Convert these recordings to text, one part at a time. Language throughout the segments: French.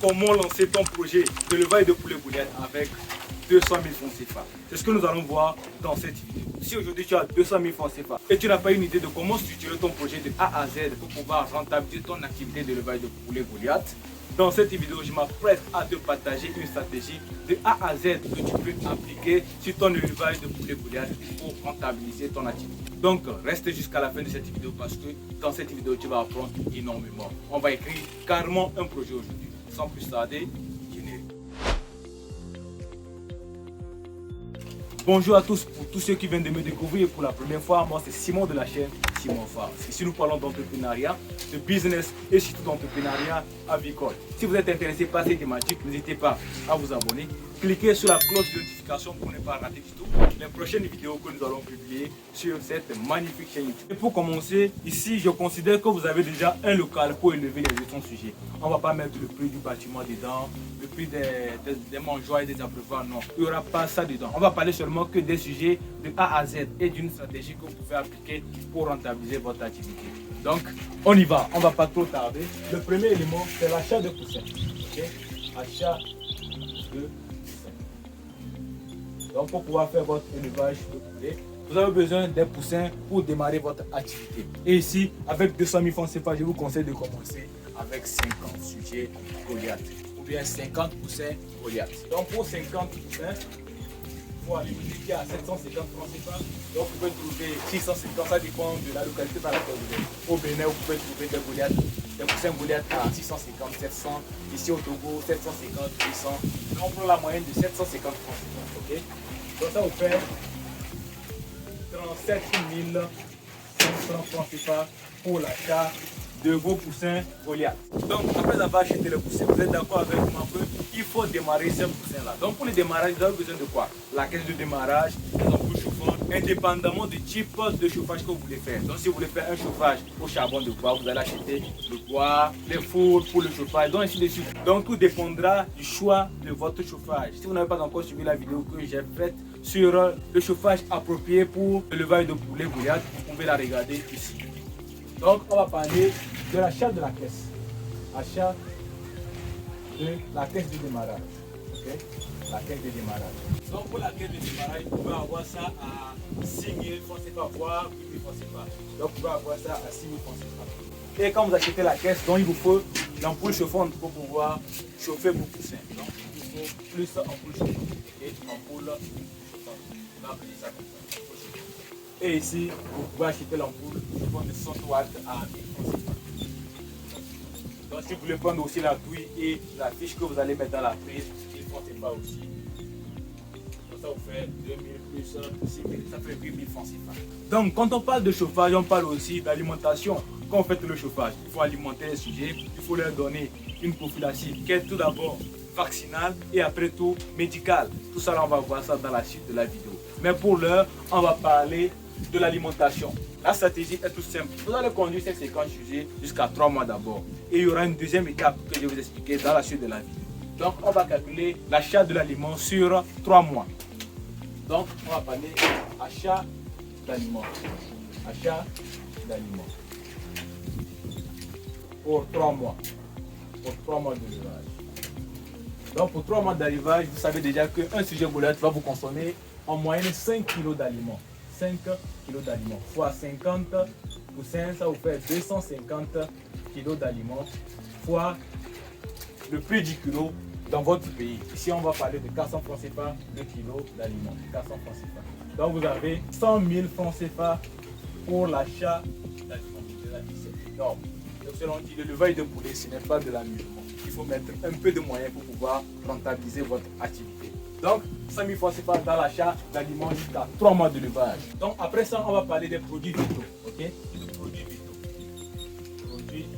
comment lancer ton projet de l'élevage de poulet Goliath avec 200 000 francs CFA. C'est ce que nous allons voir dans cette vidéo. Si aujourd'hui tu as 200 000 francs CFA et tu n'as pas une idée de comment structurer ton projet de A à Z pour pouvoir rentabiliser ton activité d'élevage de poulet Goliath, dans cette vidéo, je m'apprête à te partager une stratégie de A à Z que tu peux appliquer sur ton élevage de poulet Goliath pour rentabiliser ton activité. Donc, reste jusqu'à la fin de cette vidéo parce que dans cette vidéo, tu vas apprendre énormément. On va écrire carrément un projet aujourd'hui. Sans plus tarder, générique. Bonjour à tous, pour tous ceux qui viennent de me découvrir pour la première fois, moi c'est Simon de la chaîne Simon Farm. Ici nous parlons d'entrepreneuriat, de business et surtout d'entrepreneuriat avicole. Si vous êtes intéressé par ces thématiques, n'hésitez pas à vous abonner. Cliquez sur la cloche de notification pour ne pas rater du tout les prochaines vidéos que nous allons publier sur cette magnifique chaîne YouTube. Et pour commencer, ici je considère que vous avez déjà un local pour élever les autres sujets. On ne va pas mettre le prix du bâtiment dedans, le prix des mangeoires et des abreuvoirs, non. Il n'y aura pas ça dedans. On va parler seulement que des sujets de A à Z et d'une stratégie que vous pouvez appliquer pour rentabiliser votre activité. Donc, on y va, on ne va pas trop tarder. Le premier élément, c'est l'achat de poussins. Okay? Achat de poussins. Donc, pour pouvoir faire votre élevage de poulet, vous avez besoin des poussins pour démarrer votre activité. Et ici, avec 200 000 francs CFA, je vous conseille de commencer avec 50 sujets Goliath. Ou bien 50 poussins Goliath. Donc, pour 50 poussins, il faut aller multiplier à 750 francs CFA. Donc, vous pouvez trouver 650, ça dépend de la localité dans laquelle vous êtes. Au Bénin, vous pouvez trouver des Goliath, des poussins Goliath à 650, 700. Ici au Togo, 750, 800. Donc, on prend la moyenne de 750 francs CFA. Okay? Donc, ça vous fait 37 500 francs CFA pour l'achat de vos poussins Goliath. Donc, après avoir acheté les poussins, vous êtes d'accord avec moi qu'il faut démarrer ces poussins-là. Donc, pour le démarrage, vous avez besoin de quoi? La caisse de démarrage, les ampoules chauffantes, indépendamment du type de chauffage que vous voulez faire. Donc, si vous voulez faire un chauffage au charbon de bois, vous allez acheter le bois, les fours pour le chauffage, donc ainsi de suite. Donc, tout dépendra du choix de votre chauffage. Si vous n'avez pas encore suivi la vidéo que j'ai faite sur le chauffage approprié pour l'élevage de poulet Goliath, vous pouvez la regarder ici. Donc, on va parler de l'achat de la caisse. Achat de la caisse de démarrage. Okay? La caisse de démarrage. Donc, pour la caisse de démarrage, vous pouvez avoir ça à 6 000 francs CFA, voire 8 000 francs CFA. Donc, vous pouvez avoir ça à 6 000 francs CFA. Et quand vous achetez la caisse, donc, il vous faut l'ampoule chauffante pour pouvoir chauffer vos poussins. Donc, il vous faut plus ampoule chauffante. Et ampoule chauffante. On va appeler ça comme ça. Et ici, vous pouvez acheter l'ampoule de 100 watts à 1000 francs CFA. Donc, si vous voulez prendre aussi la douille et la fiche que vous allez mettre dans la prise, il faut pas aussi. Donc, ça vous fait 2000 plus 6000, ça fait 8000 francs CFA. Donc, quand on parle de chauffage, on parle aussi d'alimentation. Quand vous faites le chauffage, il faut alimenter les sujets, il faut leur donner une prophylaxie qui est tout d'abord vaccinale et après tout médicale. Tout ça, là, on va voir ça dans la suite de la vidéo. Mais pour l'heure, on va parler de l'alimentation. La stratégie est tout simple. Vous allez conduire ces 50 sujets jusqu'à 3 mois d'abord. Et il y aura une deuxième étape que je vais vous expliquer dans la suite de la vidéo. Donc, on va calculer l'achat de l'aliment sur 3 mois. Donc, on va parler achat d'aliments. Achat d'aliments. Pour 3 mois. Pour 3 mois d'élevage. Donc, pour 3 mois d'élevage, vous savez déjà qu'un sujet Goliath va vous consommer en moyenne 5 kg d'aliments. 5 kg d'aliments fois 50 poussins, ça vous fait 250 kg d'aliments fois le prix du kilo dans votre pays. Ici, on va parler de 400 francs CFA le kilo d'aliments. 400 francs CFA. Donc, vous avez 100 000 francs CFA pour l'achat d'aliments. C'est énorme. Donc, selon dit, l'élevage de poulet, ce n'est pas de l'amusement. Il faut mettre un peu de moyens pour pouvoir rentabiliser votre activité. Donc, 100 000 francs CFA dans l'achat d'aliments jusqu'à 3 mois d'élevage. Donc, après ça, on va parler des produits vitaux. Ok? Les produits vitaux. Produits vitaux.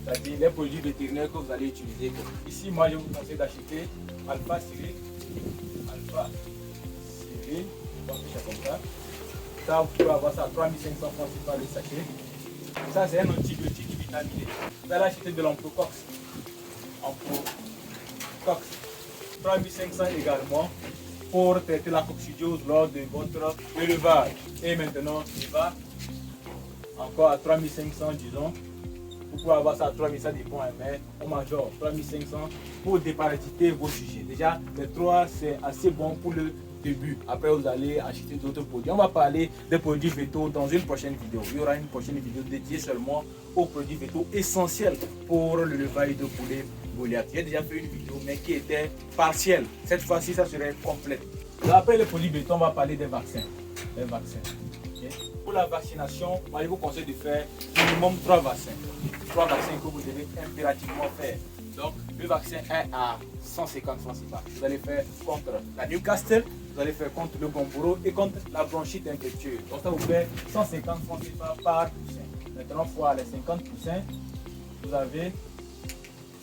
C'est-à-dire les produits vétérinaires que vous allez utiliser. Ici, moi, je vous conseille d'acheter Alpha Cyril. Alpha Cyril. Donc, c'est comme ça. Ça, vous pouvez avoir ça à 3500 francs CFA le sachet. Ça, c'est un antibiotique vitaminé. Vous allez acheter de l'Amprocox. Amprocox. 3500 également pour traiter la coccidiose lors de votre élevage. Et maintenant, il va encore à 3500, disons. vous pouvez avoir ça à 3000, ça dépend, mais on major 3500 pour déparasiter vos sujets. Déjà, les 3, c'est assez bon pour le début. Après, vous allez acheter d'autres produits. On va parler des produits vétos dans une prochaine vidéo. Il y aura une prochaine vidéo dédiée seulement aux produits vétos essentiels pour le levage de poulet Goliath. J'ai déjà fait une vidéo, mais qui était partielle. Cette fois-ci, ça serait complète. Après les produits vétos, on va parler des vaccins. Les vaccins. Okay. Pour la vaccination, moi, je vous conseille de faire minimum 3 vaccins. 3 vaccins que vous devez impérativement faire. Donc, le vaccin est à 150 francs CFA. Vous allez faire contre la Newcastle, vous allez faire contre le Gomboro et contre la bronchite infectieuse. Donc, ça vous fait 150 francs CFA par poussin. Maintenant, fois les 50 poussins, vous avez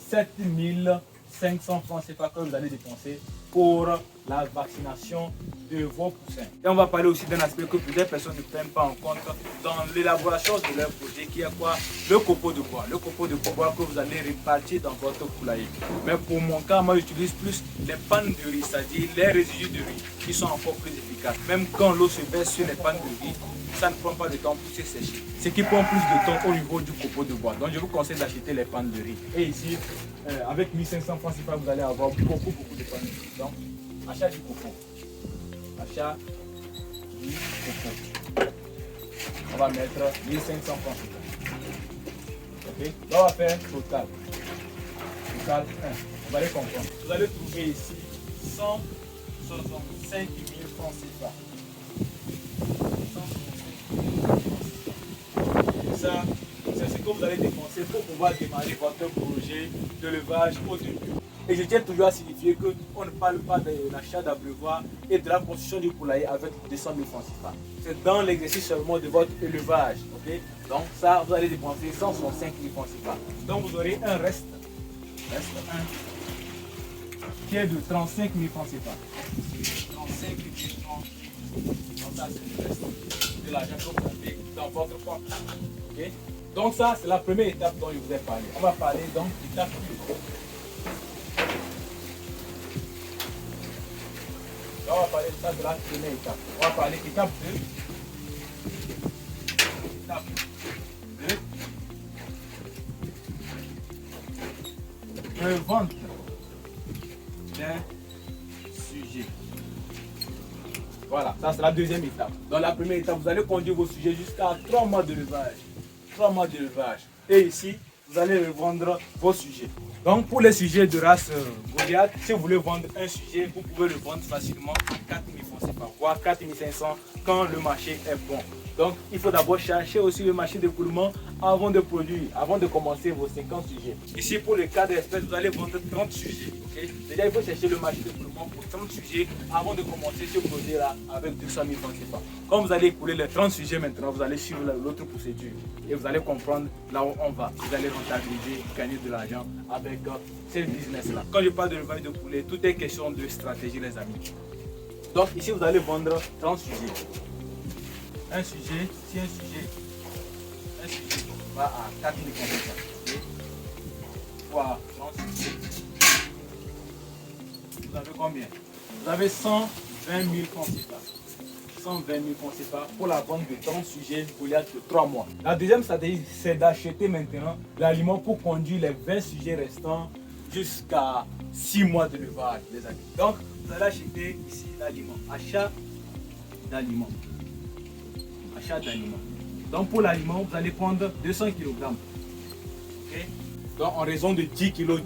7500 francs CFA que vous allez dépenser pour la vaccination de vos poussins. Et on va parler aussi d'un aspect que plusieurs personnes ne prennent pas en compte dans l'élaboration de leur projet, qui est quoi? Le copeau de bois. Le copeau de bois que vous allez répartir dans votre poulailler. Mais pour mon cas, moi j'utilise plus les pannes de riz, c'est-à-dire les résidus de riz, qui sont encore plus efficaces. Même quand l'eau se verse sur les pannes de riz, ça ne prend pas de temps pour se sécher. Ce qui prend plus de temps au niveau du copeau de bois. Donc je vous conseille d'acheter les pannes de riz. Et ici, avec 1500 francs CFA, vous allez avoir beaucoup de pannes de riz. Donc, achat du coco. Achat du coco. On va mettre 1500 francs CFA. Ok? On va faire total. Total 1. Vous allez comprendre. Vous allez trouver ici 165 000 francs CFA. Ça, c'est ce que vous allez dépenser pour pouvoir démarrer votre projet de levage au début. Et je tiens toujours à signifier qu'on ne parle pas de l'achat d'abreuvoir et de la construction du poulailler avec 200 000 francs CFA. C'est dans l'exercice seulement de votre élevage. Okay? Donc ça, vous allez dépenser 165 000 francs CFA. Donc vous aurez un reste 1, qui est de 35 000 francs CFA. 35 000 francs. Donc ça, c'est le reste de l'argent que vous avez dans votre compte. Okay? Donc ça, c'est la première étape dont je vous ai parlé. On va parler donc d'étape 1. On va parler de ça de la première étape. On va parler d'étape 2. Étape 2. Revente des sujets. Voilà, ça c'est la deuxième étape. Dans la première étape, vous allez conduire vos sujets jusqu'à 3 mois d'élevage. 3 mois d'élevage. Et ici, vous allez revendre vos sujets. Donc pour les sujets de race Goliath, si vous voulez vendre un sujet, vous pouvez le vendre facilement à 4 000 francs CFA, voire 4 500 quand le marché est bon. Donc il faut d'abord chercher aussi le marché d'écoulement avant de produire, avant de commencer vos 50 sujets. Ici pour le cas d'espèce, vous allez vendre 30 sujets. Okay? Déjà il faut chercher le marché d'écoulement pour 30 sujets avant de commencer ce projet-là avec 200 000 francs CFA. Quand vous allez écouler les 30 sujets maintenant, vous allez suivre l'autre procédure et vous allez comprendre là où on va. Vous allez rentabiliser, gagner de l'argent avec ce business-là. Quand je parle de l'élevage de poulet, tout est question de stratégie les amis. Donc ici vous allez vendre 30 sujets. Un sujet, si un sujet va à 4 000 francs, fois 30 sujets, vous avez combien? Vous avez 120 000 francs CFA. 120 000 francs CFA pour la vente de 30 sujets Goliath de 3 mois. La deuxième stratégie, c'est d'acheter maintenant l'aliment pour conduire les 20 sujets restants jusqu'à 6 mois de levage, les amis. Donc, vous allez acheter ici l'aliment. Achat d'aliment. Achat d'aliment. Donc, pour l'aliment, vous allez prendre 200 kg. Okay? Donc, en raison de 10 kg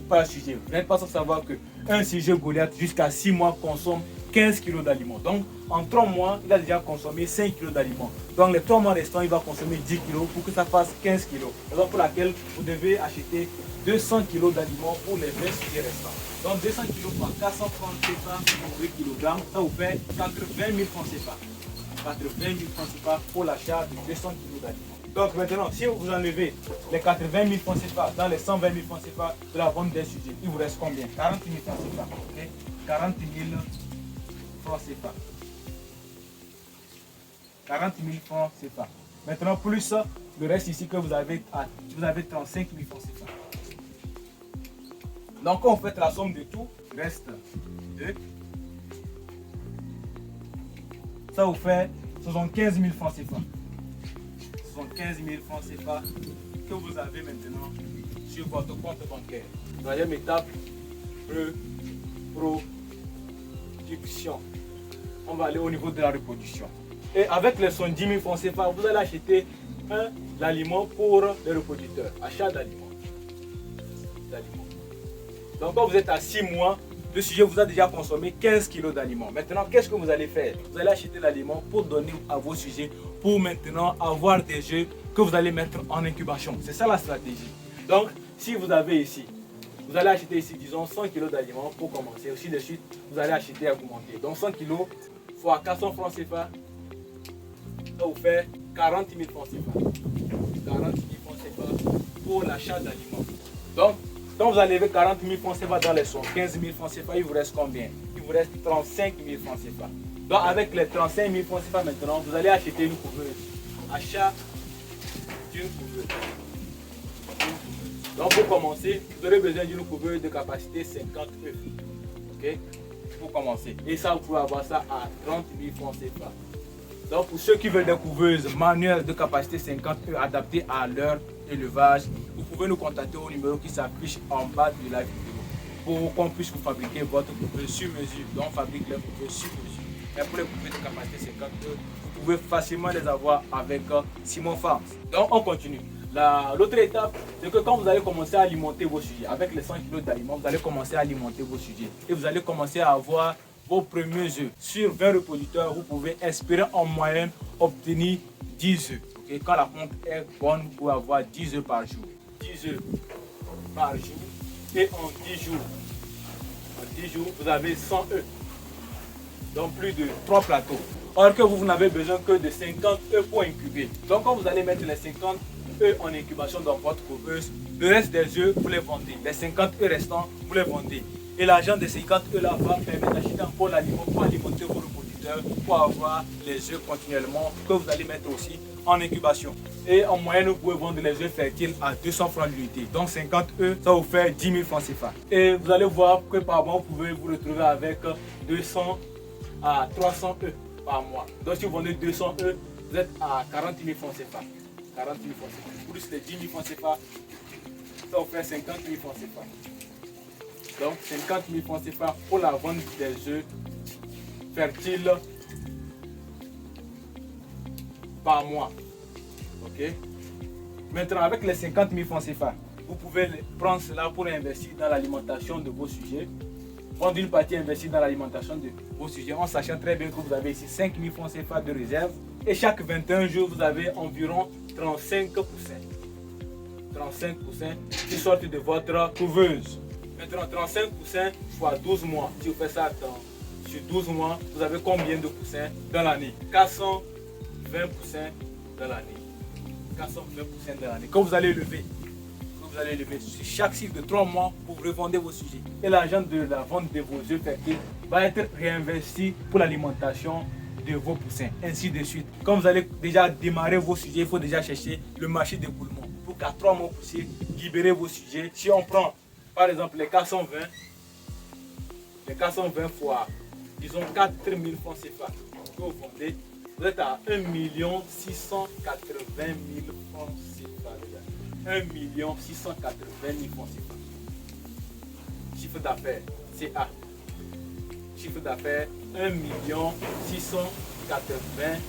par sujet. Vous n'êtes pas sans savoir qu'un sujet Goliath jusqu'à 6 mois consomme 15 kg d'aliments. Donc, en 3 mois, il a déjà consommé 5 kg d'aliments. Donc, les 3 mois restants, il va consommer 10 kg pour que ça fasse 15 kg. Raison pour laquelle vous devez acheter 200 kg d'aliments pour les 20 sujets restants. Donc, 200 kg par 430 CFA pour 2 kg, ça vous fait 80 000 francs CFA. 80 000 francs CFA pour l'achat de 200 kg d'aliments. Donc maintenant, si vous enlevez les 80 000 francs CFA dans les 120 000 francs CFA de la vente des sujets, il vous reste combien? 40 000 francs CFA. Okay? 40 000 francs CFA. 40 000 francs CFA. Maintenant, plus le reste ici que vous avez 35 000 francs CFA. Donc, quand vous faites la somme de tout, il reste 2. Ça vous fait 75 000 francs CFA. 75 000 francs CFA que vous avez maintenant sur votre compte bancaire. Troisième étape, reproduction. On va aller au niveau de la reproduction. Et avec les 70 000 francs CFA, vous allez acheter l'aliment pour les reproducteurs. Achat d'aliments. Donc quand vous êtes à 6 mois, le sujet vous a déjà consommé 15 kg d'aliments. Maintenant, qu'est-ce que vous allez faire? Vous allez acheter l'aliment pour donner à vos sujets, pour maintenant avoir des œufs que vous allez mettre en incubation. C'est ça la stratégie. Donc, si vous avez ici, vous allez acheter ici, disons, 100 kg d'aliments pour commencer. Aussi de suite, vous allez acheter et augmenter. Donc 100 kg fois 400 francs CFA, ça vous fait 40 000 francs CFA. 40 000 francs CFA pour l'achat d'aliments. Donc, quand vous enlevez 40 000 francs CFA dans les sommes, 15 000 francs CFA, il vous reste combien? Il vous reste 35 000 francs CFA. Donc avec les 35 000 francs CFA maintenant, vous allez acheter une couveuse. Achat d'une couveuse. Donc pour commencer, vous aurez besoin d'une couveuse de capacité 50 œufs. Ok? Pour commencer. Et ça, vous pouvez avoir ça à 30 000 francs CFA. Donc pour ceux qui veulent des couveuses manuelles de capacité 50 œufs adaptées à leur élevage, vous pouvez nous contacter au numéro qui s'affiche en bas de la vidéo pour qu'on puisse vous fabriquer votre couveuse sur mesure. Donc on fabrique les couveuses sur mesure. Mais pour les couveuses de capacité 50 œufs, vous pouvez facilement les avoir avec Simon Farms. Donc on continue. L'autre étape, c'est que quand vous allez commencer à alimenter vos sujets, avec les 100 kg d'aliments, vous allez commencer à alimenter vos sujets. Et vous allez commencer à avoir vos premiers œufs. Sur 20 reproducteurs, vous pouvez espérer en moyenne obtenir 10 œufs. Okay? Quand la ponte est bonne, vous pouvez avoir 10 œufs par jour. 10 œufs par jour. Et en 10 jours, vous avez 100 œufs. Donc plus de 3 plateaux. Or que vous n'avez besoin que de 50 œufs pour incuber. Donc quand vous allez mettre les 50 œufs en incubation dans votre couveuse, le reste des œufs, vous les vendez. Les 50 œufs restants, vous les vendez. Et l'argent des 50 œufs là va permettre d'acheter encore l'aliment pour alimenter vos reproducteurs, pour avoir les œufs continuellement que vous allez mettre aussi en incubation. Et en moyenne, vous pouvez vendre les œufs fertiles à 200 francs l'unité. Donc 50 œufs, ça vous fait 10 000 francs CFA. Et vous allez voir que par mois, vous pouvez vous retrouver avec 200 à 300 œufs par mois. Donc si vous vendez 200 œufs, vous êtes à 40 000 francs CFA. 40 000 francs CFA. Plus les 10 000 francs CFA, ça vous fait 50 000 francs CFA. Donc 50 000 francs CFA pour la vente des œufs fertiles par mois. Ok. Maintenant, avec les 50 000 francs CFA, vous pouvez prendre cela pour investir dans l'alimentation de vos sujets. Prendre une partie investie dans l'alimentation de vos sujets en sachant très bien que vous avez ici 5 000 francs CFA de réserve. Et chaque 21 jours, vous avez environ 35% qui sortent de votre couveuse. Maintenant, 35% fois 12 mois. Si vous faites ça sur 12 mois, vous avez combien de pourcents dans l'année? 420% dans l'année. 420% dans l'année. Quand vous allez lever, sur chaque cycle de 3 mois, vous revendez vos sujets. Et l'argent de la vente de vos œufs fertiles va être réinvesti pour l'alimentation de vos poussins, ainsi de suite. Quand vous allez déjà démarrer vos sujets, il faut déjà chercher le marché d'écoulement. Pour qu'à 3 mois, vous puissiez libérer vos sujets. Si on prend par exemple les 420 fois, disons 4 000 francs CFA que vous vendez, vous êtes à 1 680 000 francs CFA. 1 680 000 francs CFA. Chiffre d'affaires, CA. Chiffre d'affaires, 1 680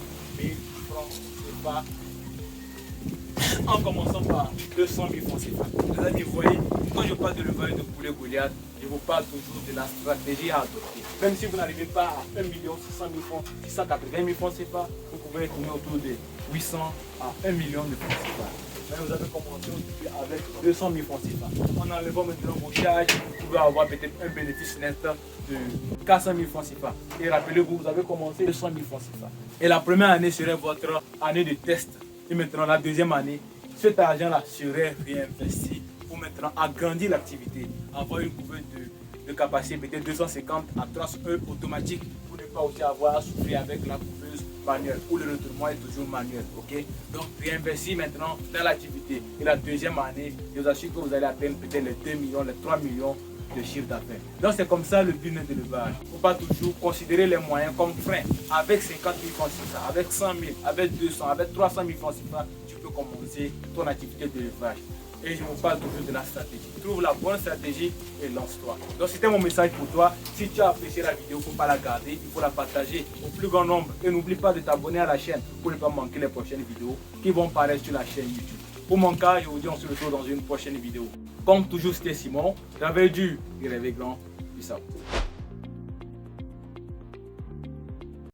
000 francs CFA. En commençant par 200 000 francs CFA. Les amis, vous voyez, quand je parle de l'élevage de poulet Goliath, je vous parle toujours de la stratégie à adopter. Même si vous n'arrivez pas à 1 600 000 francs, 680 000 francs CFA, vous pouvez tourner autour de 800 à 1 million de francs CFA. Mais vous avez commencé au début avec 200 000 francs CFA. En enlevant maintenant vos charges, vous pouvez avoir peut-être un bénéfice net de 400 000 francs CFA. Et rappelez-vous, vous avez commencé 200 000 francs CFA. Et la première année serait votre année de test. Et maintenant, la deuxième année, cet argent-là serait réinvesti pour maintenant agrandir l'activité, avoir une couveuse de capacité peut-être 250 à 300 œufs automatique pour ne pas aussi avoir à souffrir avec la couveuse manuelle où le retournement est toujours manuel. Ok. Donc, réinvestir maintenant dans l'activité. Et la deuxième année, je vous assure que vous allez atteindre peut-être les 2 millions, les 3 millions de chiffre d'affaires. Donc c'est comme ça le business de l'élevage. Il ne faut pas toujours considérer les moyens comme frein. Avec 50 000 francs CFA, avec 100 000, avec 200, avec 300 000 francs CFA, tu peux commencer ton activité d'élevage. Et je vous parle toujours de la stratégie. Trouve la bonne stratégie et lance-toi. Donc c'était mon message pour toi. Si tu as apprécié la vidéo, il ne faut pas la garder, il faut la partager au plus grand nombre. Et n'oublie pas de t'abonner à la chaîne pour ne pas manquer les prochaines vidéos qui vont paraître sur la chaîne YouTube. Pour mon cas, je vous dis on se retrouve dans une prochaine vidéo. Comme toujours, c'était Simon. Rêvez dur et rêvez grand. Peace out.